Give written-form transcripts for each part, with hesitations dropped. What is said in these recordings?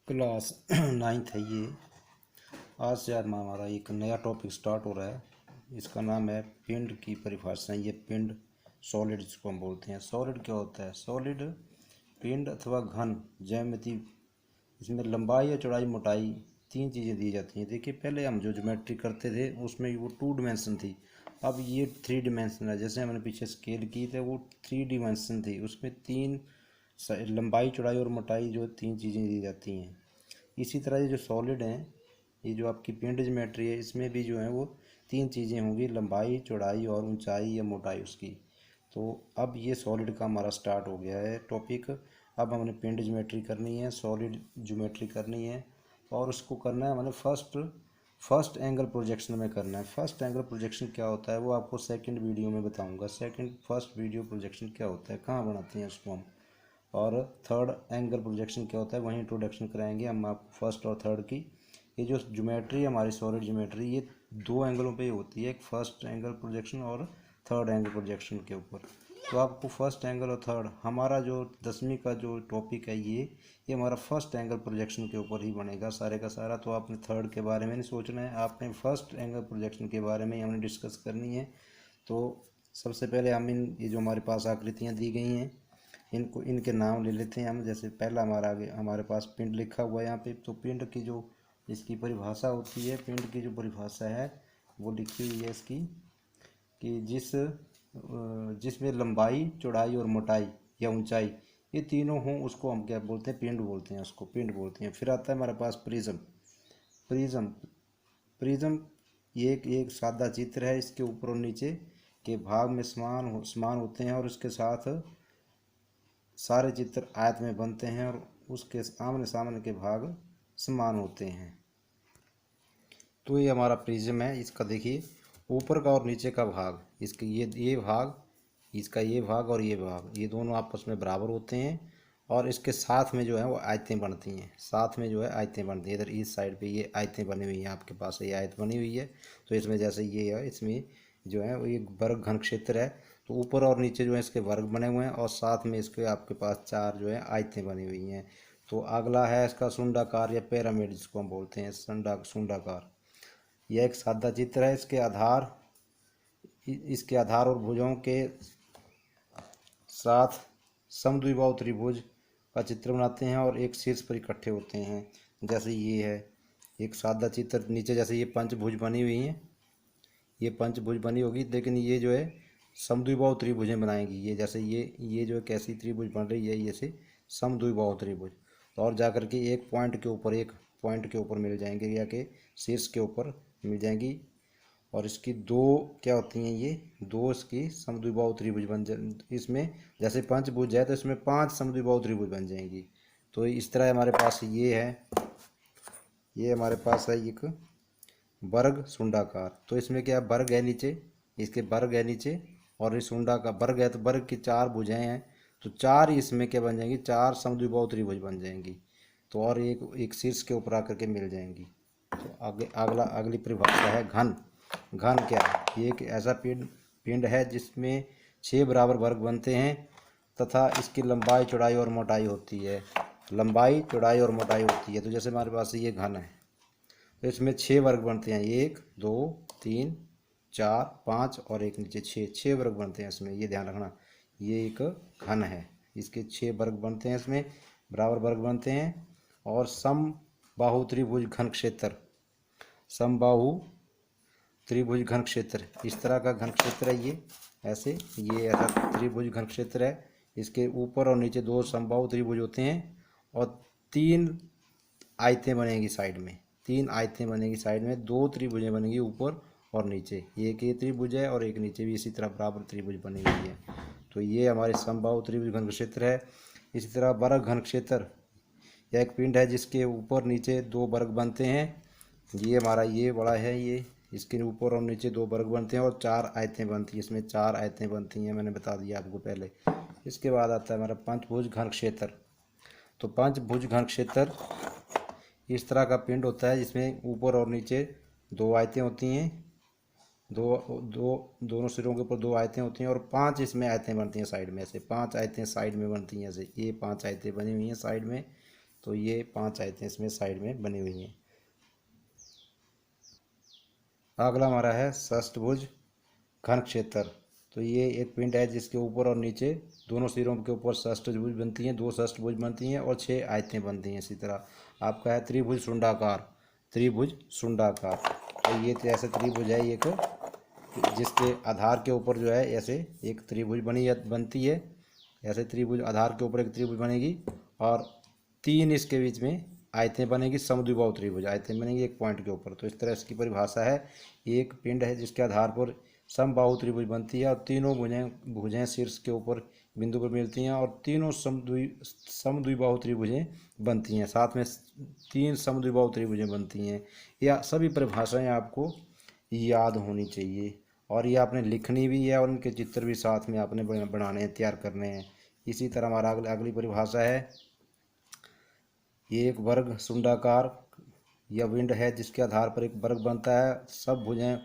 Class ninth है ये। आज से हमारा एक नया टॉपिक स्टार्ट हो रहा है। इसका नाम है पिंड की परिभाषा। ये पिंड सॉलिड जिसको हम बोलते हैं। सॉलिड क्या होता है? सॉलिड पिंड अथवा घन ज्यामिति। इसमें लंबाई या चौड़ाई मोटाई तीन चीज़ें दी जाती हैं। देखिए, पहले हम जो ज्योमेट्री करते थे उसमें वो 2 डिमेंशन थी। अब ये 3 डिमेंशन है। जैसे हमने पीछे स्केल की थे वो 3 डिमेंशन थी, उसमें तीन लंबाई चौड़ाई और मोटाई जो तीन चीज़ें दी जाती हैं। इसी तरह ये जो सॉलिड हैं, ये जो आपकी पिंड ज्योमेट्री है, इसमें भी जो है वो तीन चीज़ें होंगी, लंबाई चौड़ाई और ऊंचाई या मोटाई उसकी। तो अब ये सॉलिड का हमारा स्टार्ट हो गया है टॉपिक। अब हमने पिंड ज्योमेट्री करनी है, सॉलिड ज्योमेट्री करनी है, और उसको करना है हमने फर्स्ट एंगल प्रोजेक्शन में करना है। फर्स्ट एंगल प्रोजेक्शन क्या होता है वो आपको सेकंड वीडियो में बताऊंगा। फर्स्ट वीडियो प्रोजेक्शन क्या होता है, कहाँ बनाते हैं उसको हम, और थर्ड एंगल प्रोजेक्शन क्या होता है वहीं इंट्रोडक्शन कराएंगे हम आपको फर्स्ट और थर्ड की। ये जो ज्योमेट्री है हमारी सॉलिड ज्योमेट्री, ये दो एंगलों पे होती है, एक फर्स्ट एंगल प्रोजेक्शन और थर्ड एंगल प्रोजेक्शन के ऊपर। तो आपको फर्स्ट एंगल और थर्ड, हमारा जो 10वीं का जो टॉपिक है ये हमारा फर्स्ट एंगल प्रोजेक्शन के ऊपर ही बनेगा सारे का सारा। तो आपने थर्ड के बारे में नहीं सोचना है, आपने फर्स्ट एंगल प्रोजेक्शन के बारे में ही हमने डिस्कस करनी है। तो सबसे पहले हम ये जो हमारे पास आकृतियाँ दी गई हैं इनको, इनके नाम ले लेते हैं हम। जैसे पहला हमारा आगे हमारे पास पिंड लिखा हुआ है यहाँ पे। तो पिंड की जो इसकी परिभाषा होती है, पिंड की जो परिभाषा है वो लिखी हुई है इसकी, कि जिसमें लंबाई चौड़ाई और मोटाई या ऊंचाई ये तीनों हों उसको हम क्या बोलते हैं? पिंड बोलते हैं, उसको पिंड बोलते हैं। फिर आता है हमारे पास प्रिज्म। प्रिज्म प्रिज्म ये एक सादा चित्र है। इसके ऊपर और नीचे के भाग में समान होते हैं और उसके साथ सारे चित्र आयत में बनते हैं और उसके आमने सामने के भाग समान होते हैं। तो ये हमारा प्रिज्म है। इसका देखिए ऊपर का और नीचे का भाग, इसके ये भाग, इसका ये भाग और ये भाग, ये दोनों आपस में बराबर होते हैं और इसके साथ में जो है वो आयतें बनती हैं। साथ में जो है आयतें बनती हैं। इधर इस साइड पे ये आयतें बनी हुई हैं, आपके पास ये आयत बनी हुई है। तो इसमें जैसे ये है, इसमें जो है वो एक वर्ग घन क्षेत्र है। तो ऊपर और नीचे जो है इसके वर्ग बने हुए हैं और साथ में इसके आपके पास चार जो है आयतें बनी हुई हैं। तो अगला है इसका सुंडाकार या पिरामिड जिसको हम बोलते हैं, सुंडाकार। यह एक सादा चित्र है। इसके आधार और भुजाओं के साथ समद्विबाहु त्रिभुज का चित्र बनाते हैं और एक शीर्ष पर इकट्ठे होते हैं। जैसे ये है एक सादा चित्र। नीचे जैसे ये पंचभुज बनी हुई हैं, ये पंचभुज बनी होगी, लेकिन ये जो है समद्विबाहु त्रिभुजें बनाएंगी। ये जैसे ये जो है कैसी त्रिभुज बन रही है, ये से समद्विबाहु त्रिभुज। तो और जाकर के एक पॉइंट के ऊपर मिल जाएंगे या के शीर्ष के ऊपर मिल जाएंगी। और इसकी दो क्या होती हैं, ये दो इसकी समद्विबाहु त्रिभुज बन जाए। इसमें जैसे पंचभुज है तो इसमें 5 समद्विबाहु त्रिभुज बन जाएंगी। तो इस तरह हमारे पास ये है, ये हमारे पास है एक वर्ग सुंडाकार। तो इसमें क्या वर्ग है नीचे, इसके वर्ग है नीचे, और इस सुंडा का वर्ग है। तो वर्ग की 4 भुजाएं हैं, तो 4 इसमें क्या बन जाएंगी? 4 समद्विबाहु त्रिभुज बन जाएंगी। तो और एक शीर्ष के ऊपर आकर के मिल जाएंगी। तो आगे अगली परिभाषा है घन। घन क्या है? ये एक ऐसा पिंड है जिसमें 6 बराबर वर्ग बनते हैं तथा इसकी लंबाई चौड़ाई और मोटाई होती है। लंबाई चौड़ाई और मोटाई होती है। तो जैसे हमारे पास ये घन है तो इसमें 6 वर्ग बनते हैं, 1 2 3 4 5 और एक नीचे 6 वर्ग बनते हैं इसमें। ये ध्यान रखना, ये एक घन है, इसके 6 वर्ग बनते हैं, इसमें बराबर वर्ग बनते हैं। और समबाहु त्रिभुज घन क्षेत्र, समबाहु त्रिभुज घन क्षेत्र इस तरह का घन क्षेत्र है। ये ऐसा त्रिभुज घन क्षेत्र है। इसके ऊपर और नीचे 2 समबाहु त्रिभुज होते हैं और 3 आयतें बनेगी साइड में। 3 आयतें बनेगी साइड में, 2 त्रिभुजें बनेगी ऊपर और नीचे। एक ये त्रिभुज है और एक नीचे भी इसी तरह बराबर त्रिभुज बनी हुई है। तो ये हमारे समबाहु त्रिभुज घन क्षेत्र है। इसी तरह वर्ग घन क्षेत्र, यह एक पिंड है जिसके ऊपर नीचे 2 वर्ग बनते हैं। ये हमारा ये बड़ा है, ये इसके ऊपर और नीचे 2 वर्ग बनते हैं और 4 आयतें बनती हैं। इसमें 4 आयतें बनती हैं, मैंने बता दिया आपको पहले। इसके बाद आता है हमारा पंचभुज घन क्षेत्र। तो पंचभुज घन क्षेत्र इस तरह का पिंड होता है जिसमें ऊपर और नीचे 2 आयतें होती हैं। दोनों सिरों के ऊपर 2 आयतें होती हैं और 5 इसमें आयतें बनती हैं साइड में। ऐसे 5 आयतें साइड में बनती हैं, ऐसे ये 5 आयतें बनी हुई हैं साइड में। तो ये 5 आयतें इसमें साइड में बनी हुई हैं। अगला हमारा है षष्ठभुज घन क्षेत्र। तो ये एक पिंड है जिसके ऊपर और नीचे दोनों सिरों के ऊपर षष्ठभुज बनती हैं, 2 षष्ठभुज बनती हैं और 6 आयतें बनती हैं। इसी तरह आपका है त्रिभुज शुंडाकार। त्रिभुज शुंडाकार, तो ये ऐसे त्रिभुज है एक, जिसके आधार के ऊपर जो है ऐसे एक त्रिभुज बनती है। ऐसे त्रिभुज आधार के ऊपर एक त्रिभुज बनेगी और 3 इसके बीच में आयतें बनेगी, समद्विबाहु त्रिभुज आयतें बनेगी एक पॉइंट के ऊपर। तो इस तरह इसकी परिभाषा है। एक पिंड है जिसके आधार पर समबाहु त्रिभुज बनती है और तीनों भुजें शीर्ष के ऊपर बिंदु पर मिलती हैं और तीनों समद्विबाहु त्रिभुजें बनती हैं। साथ में 3 समद्विबाहु त्रिभुजें बनती हैं। या सभी परिभाषाएं आपको याद होनी चाहिए और ये आपने लिखनी भी है और उनके चित्र भी साथ में आपने बनाने हैं, तैयार करने हैं। इसी तरह हमारा अगली परिभाषा है, ये एक वर्ग शुंडाकार या विंड है जिसके आधार पर एक वर्ग बनता है। सब भुजें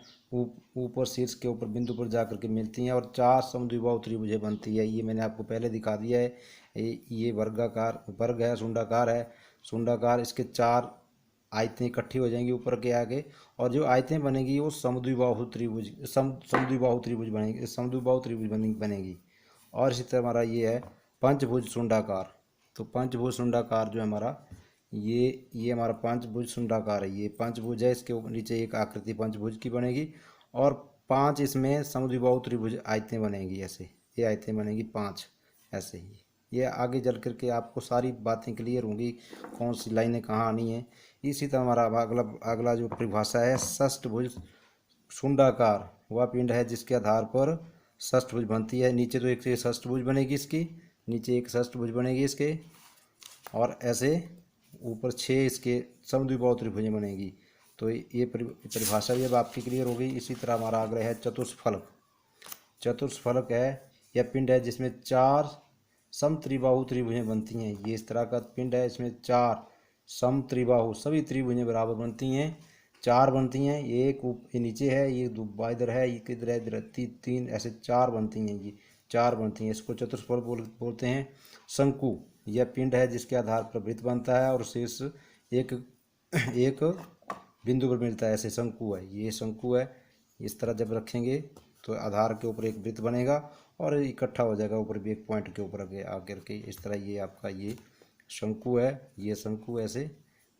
ऊपर शीर्ष के ऊपर बिंदु पर जाकर के मिलती हैं और 4 समद्विबाहु त्रिभुजें बनती है। ये मैंने आपको पहले दिखा दिया है। ये वर्ग है, शुंडाकार है। शुंडाकार, इसके 4 आयतें इकट्ठी हो जाएंगी ऊपर के आगे और जो आयतें बनेगी वो समद्विबाहु त्रिभुज बनेगी, समद्विबाहु त्रिभुज बनेगी। और इसी तरह हमारा ये है पंचभुज शुंडाकार। तो पंचभुज शुंडाकार जो है हमारा ये हमारा पंचभुज शुंडाकार है। ये पंचभुज है, इसके ऊपर नीचे एक आकृति पंचभुज की बनेगी और 5 इसमें समद्विबाहु त्रिभुज आयतें बनेगी। ऐसे ये आयतें बनेगी 5 ऐसे ही। ये आगे चल करके आपको सारी बातें क्लियर होंगी, कौन सी लाइनें कहाँ आनी है। इसी तरह हमारा अगला जो परिभाषा है, षष्ठभुज शुंडाकार वह पिंड है जिसके आधार पर षष्ठभुज बनती है। नीचे तो एक षष्ठभुज बनेगी इसकी, नीचे एक षष्ठभुज बनेगी इसके और ऐसे ऊपर 6 इसके समद्विबाहु त्रिभुजें बनेगी। तो ये परिभाषा भी अब आपकी क्लियर हो गई। इसी तरह हमारा आग्रह है चतुष्फलक। चतुष्फलक है यह पिंड है जिसमें 4 समत्रिबाहु त्रिभुजें बनती हैं। ये इस तरह का पिंड है, इसमें 4 समत्रिबाहु सभी त्रिभुजें बराबर बनती हैं, 4 बनती हैं। एक ये नीचे है, ये इधर है, ये किधर है, इधर 3 ऐसे 4 बनती हैं। ये 4 बनती हैं, इसको चतुष्फलक बोलते हैं। शंकु, यह पिंड है जिसके आधार पर वृत्त बनता है और शीर्ष एक एक बिंदु पर मिलता है। ऐसे शंकु है, ये शंकु है। इस तरह जब रखेंगे तो आधार के ऊपर एक वृत्त बनेगा और इकट्ठा हो जाएगा ऊपर भी एक पॉइंट के ऊपर आकर के। इस तरह ये आपका ये शंकु है, ये शंकु ऐसे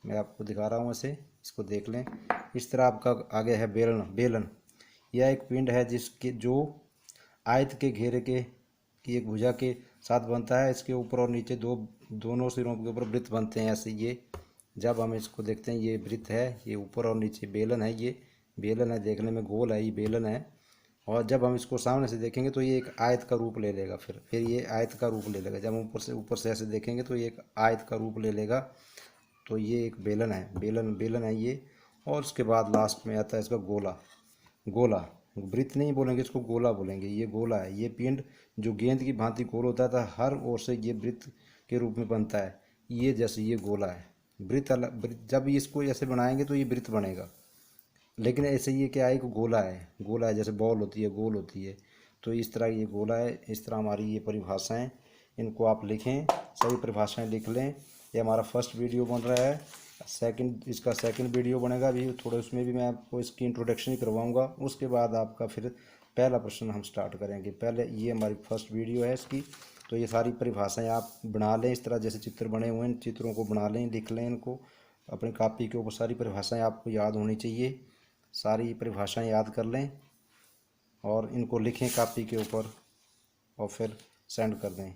मैं आपको दिखा रहा हूँ, ऐसे इसको देख लें। इस तरह आपका आगे है बेलन। यह एक पिंड है जिसके जो आयत के घेरे की एक भुजा के साथ बनता है। इसके ऊपर और नीचे दोनों सिरों के ऊपर वृत्त बनते हैं ऐसे। ये जब हम इसको देखते हैं ये वृत्त है, ये ऊपर और नीचे बेलन है। ये बेलन है, देखने में गोल है, ये बेलन है। और जब हम इसको सामने से देखेंगे तो ये एक आयत का रूप ले लेगा। फिर ये आयत का रूप ले लेगा। जब हम ऊपर से ऐसे देखेंगे तो ये एक आयत का रूप ले लेगा। तो ये एक बेलन है, बेलन है ये। और उसके बाद लास्ट में आता है इसका गोला। वृत्त नहीं बोलेंगे, इसको गोला बोलेंगे। ये गोला है, ये पिंड जो गेंद की भांति गोल होता था, हर ओर से ये वृत्त के रूप में बनता है। ये जैसे ये गोला है, वृत्त जब इसको ऐसे बनाएंगे तो ये वृत्त बनेगा। लेकिन ऐसे ये क्या है, गोला है जैसे बॉल होती है, गोल होती है। तो इस तरह ये गोला है। इस तरह हमारी ये परिभाषाएं, इनको आप लिखें, सभी परिभाषाएं लिख लें। ये हमारा फर्स्ट वीडियो बन रहा है। इसका सेकंड वीडियो बनेगा अभी थोड़ा, उसमें भी मैं आपको इसकी इंट्रोडक्शन ही करवाऊंगा। उसके बाद आपका फिर पहला प्रश्न हम स्टार्ट करेंगे। पहले ये हमारी फर्स्ट वीडियो है इसकी। तो ये सारी परिभाषाएं आप बना लें, इस तरह जैसे चित्र बने हुए हैं, चित्रों को बना लें, लिख लें इनको अपनी कॉपी के ऊपर। सारी परिभाषाएं आपको याद होनी चाहिए, सारी परिभाषाएं याद कर लें और इनको लिखें कॉपी के ऊपर और फिर सेंड कर दें।